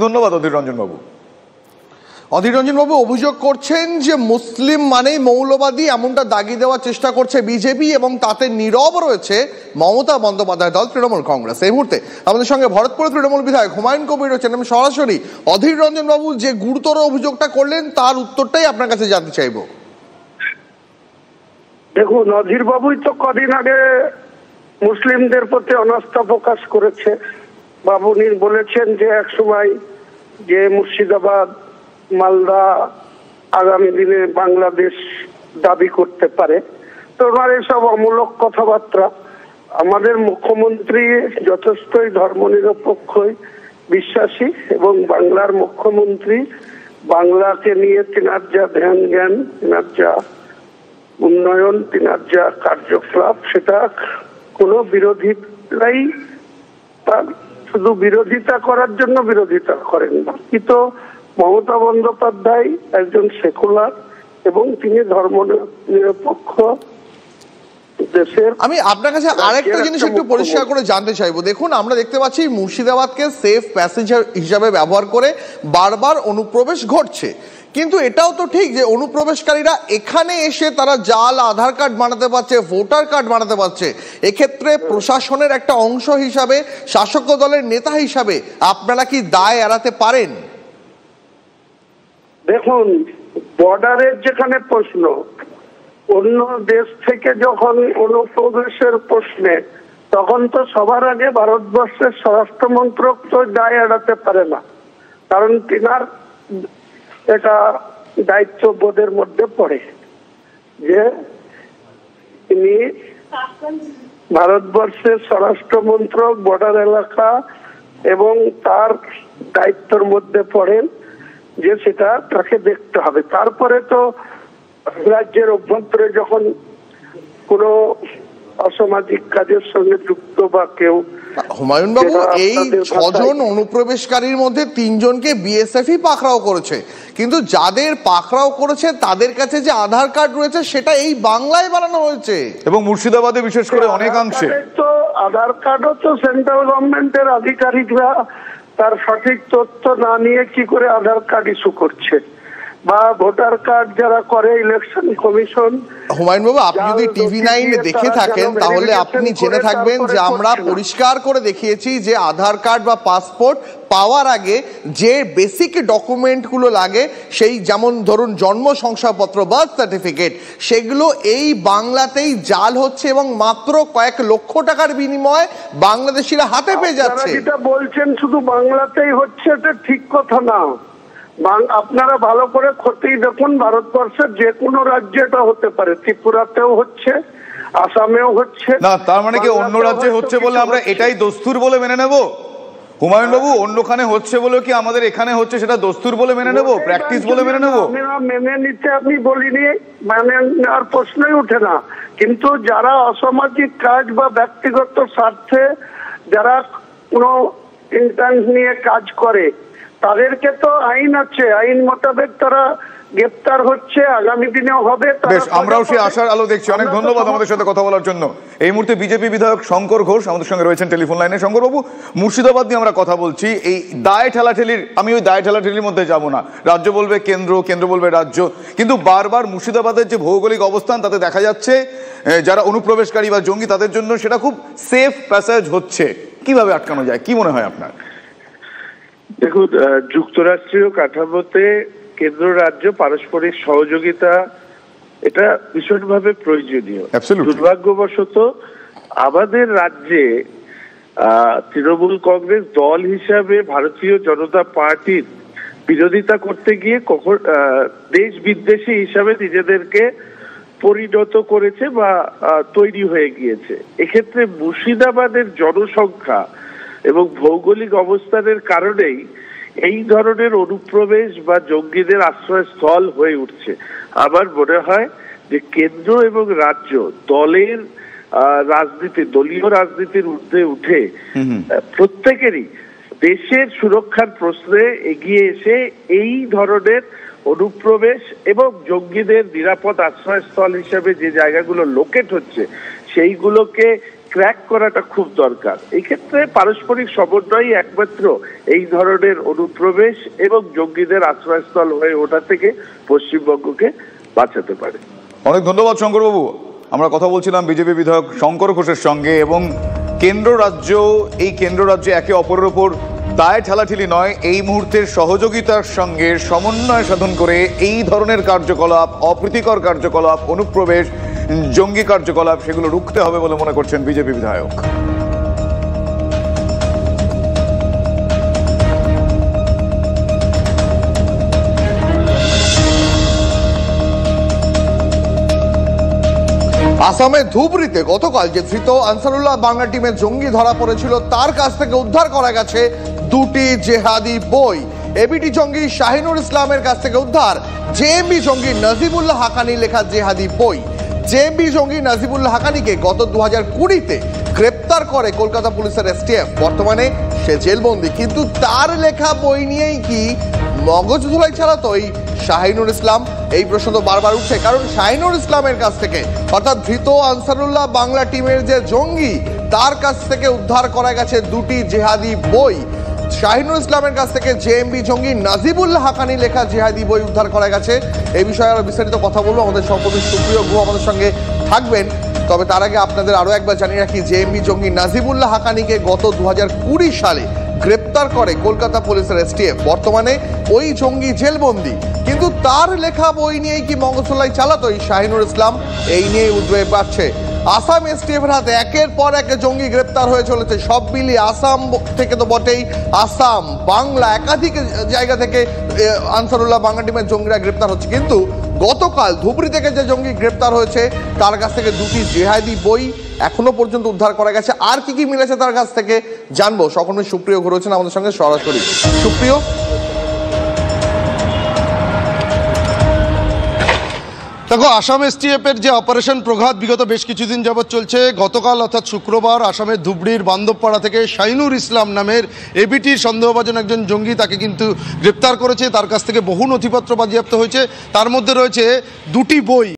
ধন্যবাদ অধীর রঞ্জন বাবু। অধীর রঞ্জন বাবু অভিযোগ করছেন যে মুসলিম মানেই মৌলবাদী, এমনটা দাগিয়ে দেওয়ার চেষ্টা করছে বিজেপি, এবং তাতে নীরব রয়েছে মমতা বন্দ্যোপাধ্যায়ের দল তৃণমূল কংগ্রেস। এই মুহূর্তে আমাদের সঙ্গে ভরতপুরের তৃণমূল বিধায়ক হুমায়ুন কবির রয়েছেন। আমি সরাসরি অধীর রঞ্জন বাবু যে গুরুতর অভিযোগটা করলেন তার উত্তরটাই আপনার কাছে জানতে চাইব। দেখুন, অধীর বাবুই তো কদিন আগে মুসলিমদের প্রতি অনাস্থা প্রকাশ করেছে। বাবুনি বলেছেন যে একসময় যে মুর্শিদাবাদ, মালদা আগামী দিনে বাংলাদেশ দাবি করতে পারে। তো ওনার এসব অমূলক কথাবার্তা। আমাদের মুখ্যমন্ত্রী যথেষ্টই ধর্মনিরপেক্ষই বিশ্বাসী, এবং বাংলার মুখ্যমন্ত্রী বাংলাকে নিয়ে তিনার যা ধ্যান জ্ঞান, তিনার যা উন্নয়ন, তিনার যা কার্যকলাপ, সেটা কোনো বিরোধীরাই তার শুধু বিরোধিতা করার জন্য বিরোধিতা করেন না। কিন্তু মমতা বন্দ্যোপাধ্যায় একজন সেকুলার এবং তিনি ধর্মনিরপেক্ষ দেশের। আমি আপনার কাছে আরেকটা জিনিস একটু পরিষ্কার করে জানতে চাইবো। দেখুন, আমরা দেখতে পাচ্ছি মুর্শিদাবাদকে সেফ প্যাসেজ হিসাবে ব্যবহার করে বারবার অনুপ্রবেশ ঘটছে, কিন্তু এটাও তো ঠিক যে অনুপ্রবেশকারীরা এখানে এসে তারা জাল আধার কার্ড বানাতে পারছে, ভোটার কার্ড বানাতে পারছে। এক্ষেত্রে প্রশাসনের একটা অংশ হিসাবে, শাসক দলের নেতা হিসাবে আপনারা কি দায় এড়াতে পারেন? দেখুন, বর্ডারের যেখানে প্রশ্ন, অন্য দেশ থেকে যখন অনুপ্রবেশের প্রশ্নে, তখন তো সবার আগে ভারতবর্ষের স্বরাষ্ট্র মন্ত্রক তো দায় এড়াতে পারে না, কারণ তিনার এটা দায়িত্ববোধের মধ্যে পড়ে যে তিনি ভারতবর্ষের স্বরাষ্ট্র মন্ত্রক, বর্ডার এলাকা এবং তার দায়িত্বের মধ্যে পড়েন যে সেটা তাকে দেখতে হবে। তারপরে তো রাজ্যের অভ্যন্তরে যখন কোনো অসামাজিক কাজের সঙ্গে যুক্ত বা কেউ। হুমায়ুন বাবু, এই 6 জন অনুপ্রবেশকারীর মধ্যে 3 জনকে বিএসএফই পাকড়াও করেছে, কিন্তু যাদের পাকড়াও করেছে তাদের কাছে যে আধার কার্ড রয়েছে সেটা এই বাংলায় বানানো হয়েছে, এবং মুর্শিদাবাদে বিশেষ করে অনেকাংশে তো আধার কার্ডও তো সেন্ট্রাল গভর্নমেন্টের আধিকারিকরা তার সঠিক তথ্য না নিয়ে কি করে আধার কার্ড ইস্যু করছে, বা ভোটার কার্ড যারা করে ইলেকশন কমিশন। হুমায়ুন বাবু, আপনি যদি টিভি9 দেখে থাকেন তাহলে আপনি জেনে থাকবেন যে আমরা পরিষ্কার করে দেখিয়েছি যে আধার কার্ড বা পাসপোর্ট পাওয়ার আগে যে বেসিক ডকুমেন্টগুলো লাগে, সেই যেমন ধরুন জন্ম শংসাপত্র, বার্থ সার্টিফিকেট, সেগুলো এই বাংলাতেই জাল হচ্ছে এবং মাত্র কয়েক লক্ষ টাকার বিনিময়ে বাংলাদেশিরা হাতে পেয়ে যাচ্ছে। যেটা বলছেন শুধু বাংলাতেই হচ্ছে, এটা ঠিক কথা না। আপনারা ভালো করে খতিয়ে দেখুন, ভারতবর্ষের যে কোনো রাজ্যে এটা হতে পারে। ত্রিপুরাতেও হচ্ছে, আসামেও হচ্ছে। না, তার মানে কি অন্য রাজ্যে হচ্ছে বলে আমরা এটাই দস্তুর বলে মেনে নেব? হুমায়ুন বাবু, অন্যখানে হচ্ছে বলে কি আমাদের এখানে হচ্ছে সেটা দস্তুর বলে মেনে নেব, প্র্যাকটিস বলে মেনে নেব? মেনে নিতে আমি বলিনি, মানে আর প্রশ্নই উঠে না। কিন্তু যারা অসামাজিক কাজ বা ব্যক্তিগত স্বার্থে যারা কোনো ইন্টারেস্ট নিয়ে কাজ করে, তাদেরকে তো আইন আছে, আইন মোতাবেক তারা গ্রেপ্তার হচ্ছে, আগামী দিনেও হবে। বেশ, আমরাও সেই আশার আলো দেখছি। অনেক ধন্যবাদ আমাদের সাথে কথা বলার জন্য। এই মুহূর্তে বিজেপি বিধায়ক শঙ্কর ঘোষ আমাদের সঙ্গে রয়েছেন টেলিফোন লাইনে। শঙ্কর বাবু, মুর্শিদাবাদ নিয়ে আমরা কথা বলছি। এই দায় ঠেলাঠেলির, আমি ওই দায় ঠেলাঠেলির মধ্যে যাব না। রাজ্য বলবে কেন্দ্র, কেন্দ্র বলবে রাজ্য, কিন্তু বারবার মুর্শিদাবাদের যে ভৌগোলিক অবস্থান তাতে দেখা যাচ্ছে যারা অনুপ্রবেশকারী বা জঙ্গি তাদের জন্য সেটা খুব সেফ প্যাসেজ হচ্ছে। কিভাবে আটকানো যায়, কি মনে হয় আপনার? দেখুন, যুক্তরাষ্ট্রীয় কাঠামোতে কেন্দ্র রাজ্য পারস্পরিক সহযোগিতা এটা ভীষণভাবে প্রয়োজনীয়। দুর্ভাগ্যবশত আমাদের রাজ্যে তৃণমূল কংগ্রেস দল হিসাবে ভারতীয় জনতা পার্টির বিরোধিতা করতে গিয়ে কখন দেশ বিদ্বেষী হিসাবে নিজেদেরকে পরিণত করেছে বা তৈরি হয়ে গিয়েছে। এক্ষেত্রে মুর্শিদাবাদের জনসংখ্যা এবং ভৌগোলিক অবস্থানের কারণেই এই ধরনের অনুপ্রবেশ বা জঙ্গিদের আশ্রয়স্থল হয়ে উঠছে। আমার মনে হয় যে কেন্দ্র এবং রাজ্য দলের রাজনীতি, দলীয় রাজনীতির ঊর্ধ্বে উঠে প্রত্যেকেরই দেশের সুরক্ষার প্রশ্নে এগিয়ে এসে এই ধরনের অনুপ্রবেশ এবং জঙ্গিদের নিরাপদ আশ্রয়স্থল হিসেবে যে জায়গাগুলো লোকেট হচ্ছে সেইগুলোকে ক্র্যাক করাটা খুব দরকার। এই ক্ষেত্রে পারস্পরিক সমন্বয়ই একমাত্র এই ধরনের অনুপ্রবেশ এবং জঙ্গিদের আশ্রয়স্থল হয়ে ওঠা থেকে পশ্চিমবঙ্গকে বাঁচাতে পারে। অনেক ধন্যবাদ শঙ্করবাবু। আমরা কথা বলছিলাম বিজেপি বিধায়ক শঙ্কর ঘোষের সঙ্গে, এবং কেন্দ্র রাজ্যে একে অপরের ওপর দায় ঠেলাঠেলি নয়, এই মুহূর্তের সহযোগিতার সঙ্গে সমন্বয় সাধন করে এই ধরনের কার্যকলাপ, অপ্রীতিকর কার্যকলাপ, অনুপ্রবেশ, জঙ্গি কার্যকলাপ, সেগুলো রুখতে হবে বলে মনে করছেন বিজেপি বিধায়ক। আসামের ধুবড়িতে গতকাল যে ধৃত আনসারুল্লাহ বাংলা টিমের জঙ্গি ধরা পড়েছিল, তার কাছ থেকে উদ্ধার করা গেছে দুটি জেহাদি বই। এবিটি জঙ্গি শাহিনুর ইসলামের কাছ থেকে উদ্ধার জেএমবি জঙ্গি নাজিবুল্লাহ হাকানি লেখা জেহাদি বই। জেএমবি জঙ্গি নাজিবুল্লাহ হাকানিকে গত 2020-তে গ্রেপ্তার করে কলকাতা পুলিশের এসটিএফ। বর্তমানে সে জেলবন্দি, কিন্তু তার লেখা বই নিয়েই কি মগজ ধুলাই চালাতো এই শাহিনুর ইসলাম? এই প্রশ্ন তো বারবার উঠছে, কারণ শাহিনুর ইসলামের কাছ থেকে, অর্থাৎ ধৃত আনসারুল্লাহ বাংলা টিমের যে জঙ্গি, তার কাছ থেকে উদ্ধার করা গেছে দুটি জেহাদি বই। শাহিনুর ইসলামের কাছ থেকে জেএমবি জঙ্গি নাজিবুল্লাহ হাকানি লেখা জেহাদি বই উদ্ধার করা গেছে। এই বিষয়ে আরো বিস্তারিত কথা বলবো, আমাদের সহকর্মী সুপ্রিয় গুহ আমাদের সঙ্গে থাকবেন। তবে তার আগে আপনাদের আরো একবার জানিয়ে রাখি, জেএমবি জঙ্গি নাজিবুল্লাহ হাকানিকে গত 2020 সালে গ্রেপ্তার করে কলকাতা পুলিশের এসটিএফ। বর্তমানে ওই জঙ্গি জেলবন্দি, কিন্তু তার লেখা বই নিয়েই কি মগজধোলাই চালাতো এই শাহিনুর ইসলাম? এই নিয়ে উদ্বেগ বাড়ছে। আসাম এসটিএফের হাতে একের পর এক জঙ্গি গ্রেপ্তার হয়ে চলেছে। সব মিলিয়ে আসাম থেকে তো বটেই, আসাম, বাংলা, একাধিক জায়গা থেকে আনসারুল্লাহ বাংলা টিমের জঙ্গিরা গ্রেপ্তার হচ্ছে। কিন্তু গতকাল ধুবড়ি থেকে যে জঙ্গি গ্রেপ্তার হয়েছে, তার কাছ থেকে দুটি জেহাদি বই এখনো পর্যন্ত উদ্ধার করা গেছে। আর কি কি মিলেছে তার কাছ থেকে জানবো। সহকর্মী সুপ্রিয় ঘোষ রয়েছেন আমাদের সঙ্গে সরাসরি। সুপ্রিয়, দেখো, আসাম এসটিএফের যে অপারেশন প্রঘাত বিগত বেশ কিছুদিন যাবৎ চলছে, গতকাল অর্থাৎ শুক্রবার আসামের ধুবড়ির বান্দবপাড়া থেকে শাহিনুর ইসলাম নামের এবিটির সন্দেহভাজন একজন জঙ্গি, তাকে কিন্তু গ্রেপ্তার করেছে। তার কাছ থেকে বহু নথিপত্র বাজেয়াপ্ত হয়েছে, তার মধ্যে রয়েছে দুটি বই।